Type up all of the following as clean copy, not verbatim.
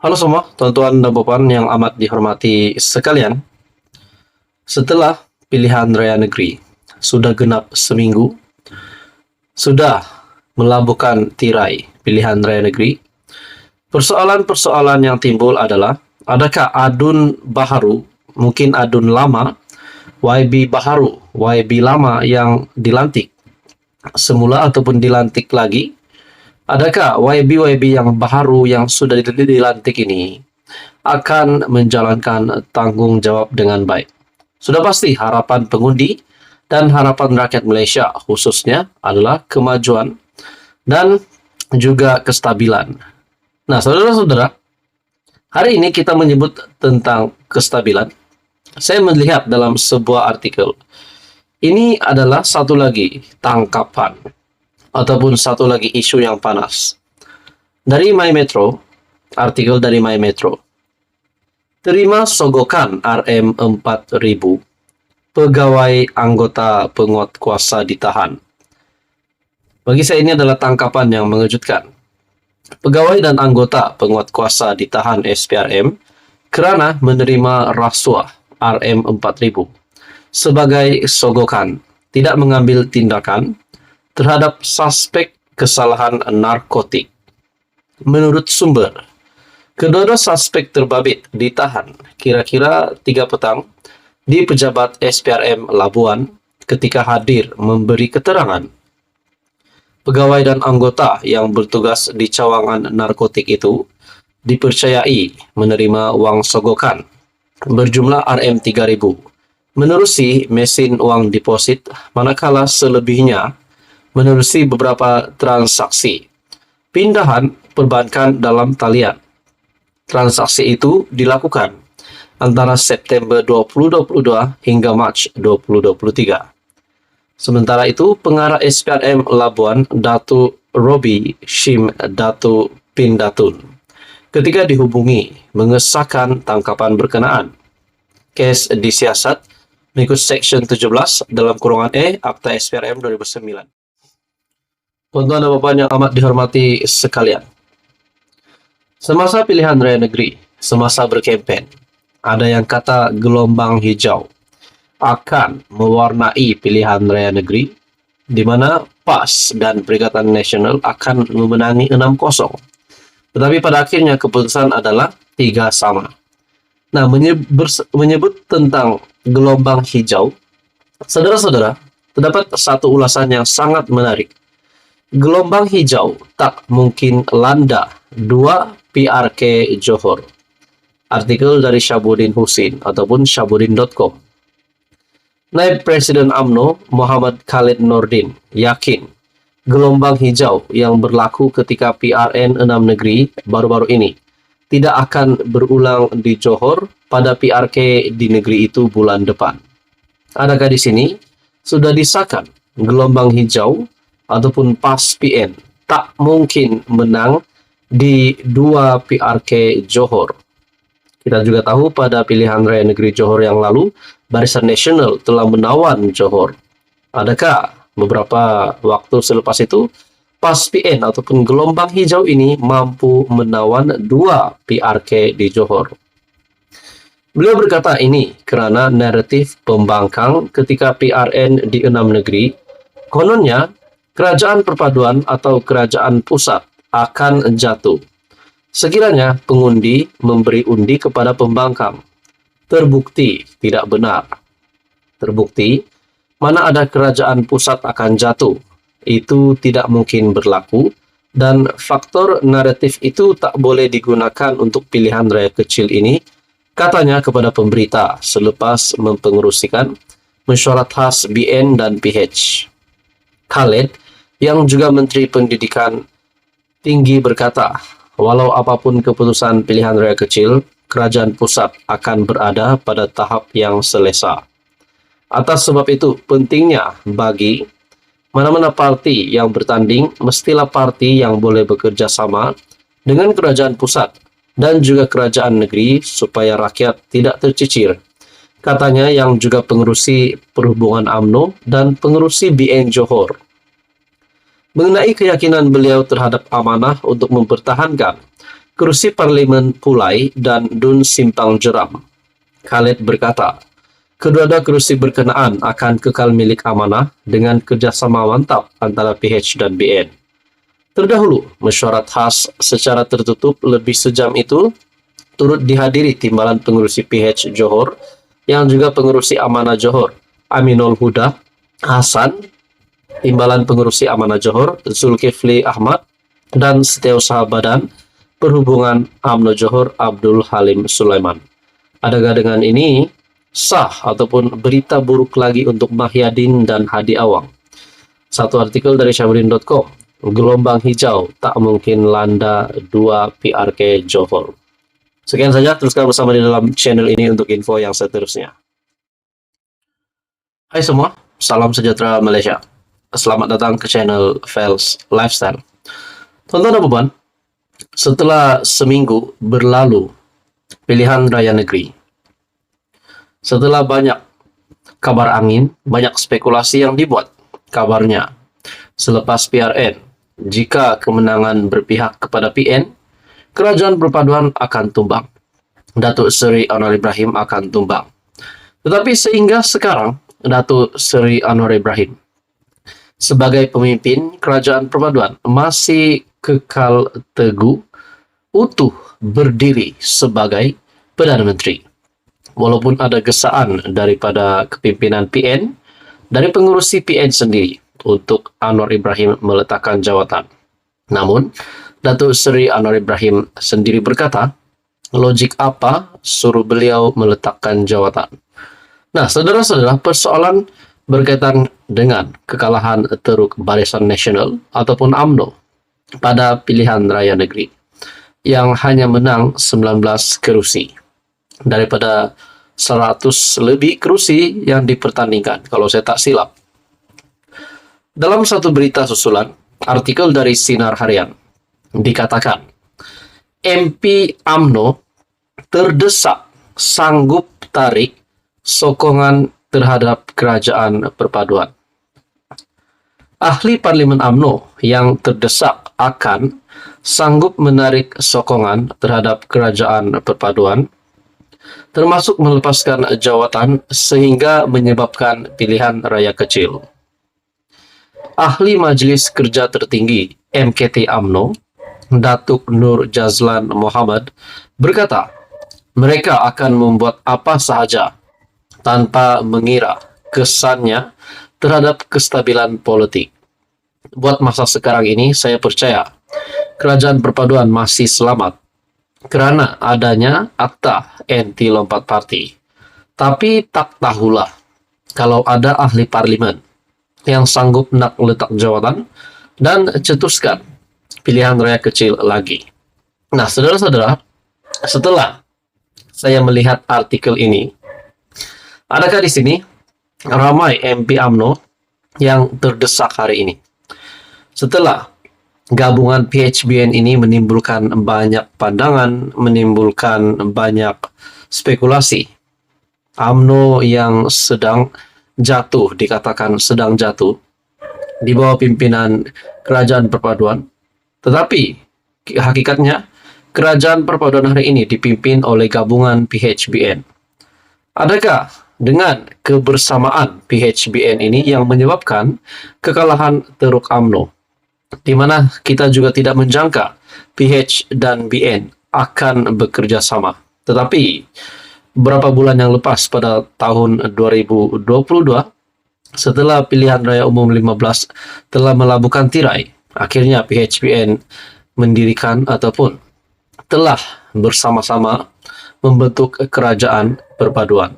Halo semua, tuan-tuan dan puan yang amat dihormati sekalian. Setelah pilihan raya negeri sudah genap seminggu, sudah melabuhkan tirai pilihan raya negeri, persoalan-persoalan yang timbul adalah, adakah adun baharu, mungkin adun lama, YB baharu, YB lama yang dilantik semula ataupun dilantik lagi? Adakah YB yang baharu yang sudah dilantik ini akan menjalankan tanggung jawab dengan baik? Sudah pasti harapan pengundi dan harapan rakyat Malaysia khususnya adalah kemajuan dan juga kestabilan. Nah, saudara-saudara, hari ini kita menyebut tentang kestabilan. Saya melihat dalam sebuah artikel, ini adalah satu lagi tangkapan ataupun satu lagi isu yang panas. Dari My Metro, artikel dari My Metro. Terima sogokan RM4000, pegawai anggota penguat kuasa ditahan. Bagi saya ini adalah tangkapan yang mengejutkan. Pegawai dan anggota penguat kuasa ditahan SPRM kerana menerima rasuah RM4000 sebagai sogokan tidak mengambil tindakan terhadap suspek kesalahan narkotik. Menurut sumber, kedua-dua suspek terbabit ditahan kira-kira 3 petang di pejabat SPRM Labuan ketika hadir memberi keterangan. Pegawai dan anggota yang bertugas di cawangan narkotik itu dipercayai menerima wang sogokan berjumlah RM3000 menerusi mesin wang deposit, manakala selebihnya menerusi beberapa transaksi pindahan perbankan dalam talian. Transaksi itu dilakukan antara September 2022 hingga Mac 2023. Sementara itu, pengarah SPRM Labuan, Datuk Robi Shim Datuk Pindatun, ketika dihubungi mengesahkan tangkapan berkenaan. Kes disiasat mengikut Seksyen 17 dalam kurungan E Akta SPRM 2009. Tuan-tuan dan puan yang amat dihormati sekalian, semasa pilihan raya negeri, semasa berkempen, ada yang kata gelombang hijau akan mewarnai pilihan raya negeri, di mana PAS dan Perikatan Nasional akan memenangi 6-0. Tetapi pada akhirnya keputusan adalah 3-sama. Nah, menyebut tentang gelombang hijau, saudara-saudara, terdapat satu ulasan yang sangat menarik. Gelombang hijau tak mungkin landa 2 PRK Johor. Artikel dari Syabuddin Husin ataupun syabuddin.com. Naib Presiden UMNO Muhammad Khalid Nordin yakin gelombang hijau yang berlaku ketika PRN 6 negeri baru-baru ini tidak akan berulang di Johor pada PRK di negeri itu bulan depan. Adakah di sini sudah disahkan gelombang hijau ataupun PAS PN tak mungkin menang di 2 PRK Johor? Kita juga tahu pada pilihan raya negeri Johor yang lalu, Barisan Nasional telah menawan Johor. Adakah beberapa waktu selepas itu, PAS PN ataupun gelombang hijau ini mampu menawan 2 PRK di Johor? Beliau berkata ini kerana naratif pembangkang ketika PRN di 6 negeri, kononnya kerajaan perpaduan atau kerajaan pusat akan jatuh sekiranya pengundi memberi undi kepada pembangkang. Terbukti tidak benar. Terbukti mana ada kerajaan pusat akan jatuh, itu tidak mungkin berlaku, dan faktor naratif itu tak boleh digunakan untuk pilihan raya kecil ini, katanya kepada pemberita selepas mempengerusikan mesyuarat khas BN dan PH. Khalid, yang juga Menteri Pendidikan Tinggi, berkata, walau apapun keputusan pilihan raya kecil, kerajaan pusat akan berada pada tahap yang selesa. Atas sebab itu, pentingnya bagi mana-mana parti yang bertanding, mestilah parti yang boleh bekerja sama dengan kerajaan pusat dan juga kerajaan negeri supaya rakyat tidak tercicir. Katanya yang juga pengerusi Perhubungan UMNO dan pengerusi BN Johor. Mengenai keyakinan beliau terhadap amanah untuk mempertahankan Kerusi Parlimen Pulai dan Dun Simpang Jeram. Khaled berkata, kedua-dua kerusi berkenaan akan kekal milik amanah dengan kerjasama mantap antara PH dan BN. Terdahulu, mesyuarat khas secara tertutup lebih sejam itu turut dihadiri timbalan pengurusi PH Johor yang juga pengurusi amanah Johor, Aminul Huda Hasan, timbalan pengurusi amanah Johor, Zulkifli Ahmad, dan Setiausaha Badan Perhubungan UMNO Johor, Abdul Halim Sulaiman. Adakah dengan ini sah ataupun berita buruk lagi untuk Mahyadin dan Hadi Awang? Satu artikel dari Syahbudin.com, gelombang hijau tak mungkin landa 2 PRK Johor. Sekian saja, teruskan bersama di dalam channel ini untuk info yang seterusnya. Hai semua, salam sejahtera Malaysia. Selamat datang ke channel Fels Lifestyle. Tuan-tuan dan puan, setelah seminggu berlalu pilihan raya negeri, setelah banyak kabar angin, banyak spekulasi yang dibuat, kabarnya selepas PRN, jika kemenangan berpihak kepada PN, kerajaan perpaduan akan tumbang. Datuk Seri Anwar Ibrahim akan tumbang. Tetapi sehingga sekarang, Datuk Seri Anwar Ibrahim sebagai pemimpin kerajaan perpaduan masih kekal teguh, utuh berdiri sebagai Perdana Menteri. Walaupun ada gesaan daripada kepimpinan PN, dari pengurusi PN sendiri untuk Anwar Ibrahim meletakkan jawatan. Namun, Datuk Seri Anwar Ibrahim sendiri berkata, logik apa suruh beliau meletakkan jawatan? Nah, saudara-saudara, persoalan berkaitan dengan kekalahan teruk Barisan Nasional ataupun UMNO pada pilihan raya negeri yang hanya menang 19 kerusi daripada 100 lebih kerusi yang dipertandingkan, kalau saya tak silap. Dalam satu berita susulan, artikel dari Sinar Harian, dikatakan MP UMNO terdesak sanggup tarik sokongan terhadap kerajaan perpaduan. Ahli Parlimen UMNO yang terdesak akan sanggup menarik sokongan terhadap kerajaan perpaduan, termasuk melepaskan jawatan sehingga menyebabkan pilihan raya kecil. Ahli Majlis Kerja Tertinggi MKT UMNO, Datuk Nur Jazlan Muhammad, berkata, mereka akan membuat apa sahaja tanpa mengira kesannya terhadap kestabilan politik. Buat masa sekarang ini, saya percaya kerajaan perpaduan masih selamat kerana adanya Akta Anti Lompat Parti. Tapi tak tahulah kalau ada ahli parlimen yang sanggup nak letak jawatan dan cetuskan pilihan raya kecil lagi. Nah, saudara-saudara, setelah saya melihat artikel ini, adakah di sini ramai MP UMNO yang terdesak hari ini? Setelah gabungan PHBN ini menimbulkan banyak pandangan, menimbulkan banyak spekulasi. UMNO yang sedang jatuh, dikatakan sedang jatuh, di bawah pimpinan kerajaan perpaduan. Tetapi hakikatnya kerajaan perpaduan hari ini dipimpin oleh gabungan PHBN. Adakah dengan kebersamaan PHBN ini yang menyebabkan kekalahan teruk UMNO, di mana kita juga tidak menjangka PH dan BN akan bekerja sama? Tetapi beberapa bulan yang lepas pada tahun 2022, setelah pilihan raya umum 15 telah melabuhkan tirai, akhirnya PHBN mendirikan ataupun telah bersama-sama membentuk kerajaan perpaduan.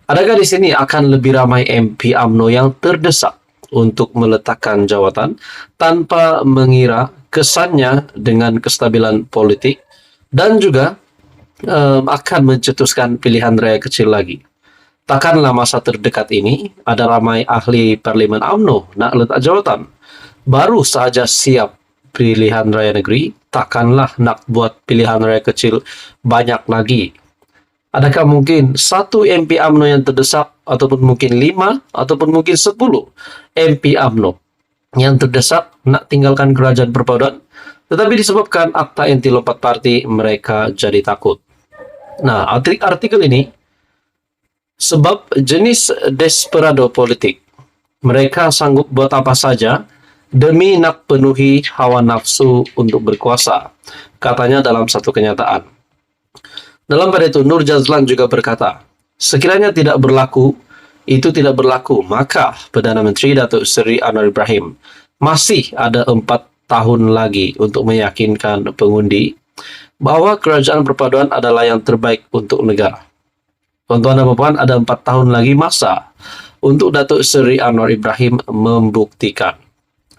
Adakah di sini akan lebih ramai MP UMNO yang terdesak untuk meletakkan jawatan tanpa mengira kesannya dengan kestabilan politik dan juga akan mencetuskan pilihan raya kecil lagi? Takkanlah masa terdekat ini ada ramai ahli parlimen UMNO nak letak jawatan? Baru sahaja siap pilihan raya negeri, takkanlah nak buat pilihan raya kecil banyak lagi? Adakah mungkin satu MP UMNO yang terdesak, ataupun mungkin 5, ataupun mungkin 10 MP UMNO yang terdesak nak tinggalkan kerajaan perpaduan? Tetapi disebabkan akta anti lompat party, mereka jadi takut. Nah, artikel ini sebab jenis desperado politik. Mereka sanggup buat apa saja demi nak penuhi hawa nafsu untuk berkuasa, katanya dalam satu kenyataan. Dalam pada itu, Nur Jazlan juga berkata, sekiranya itu tidak berlaku, maka Perdana Menteri Datuk Seri Anwar Ibrahim masih ada 4 tahun lagi untuk meyakinkan pengundi bahwa kerajaan perpaduan adalah yang terbaik untuk negara. Tuan-tuan dan puan, ada 4 tahun lagi masa untuk Datuk Seri Anwar Ibrahim membuktikan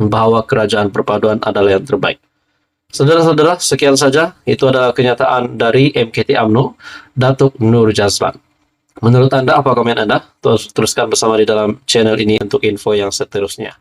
bahwa kerajaan perpaduan adalah yang terbaik. Saudara-saudara, sekian saja. Itu adalah kenyataan dari MKT UMNO, Datuk Nur Jazlan. Menurut Anda, apa komen Anda? Teruskan bersama di dalam channel ini untuk info yang seterusnya.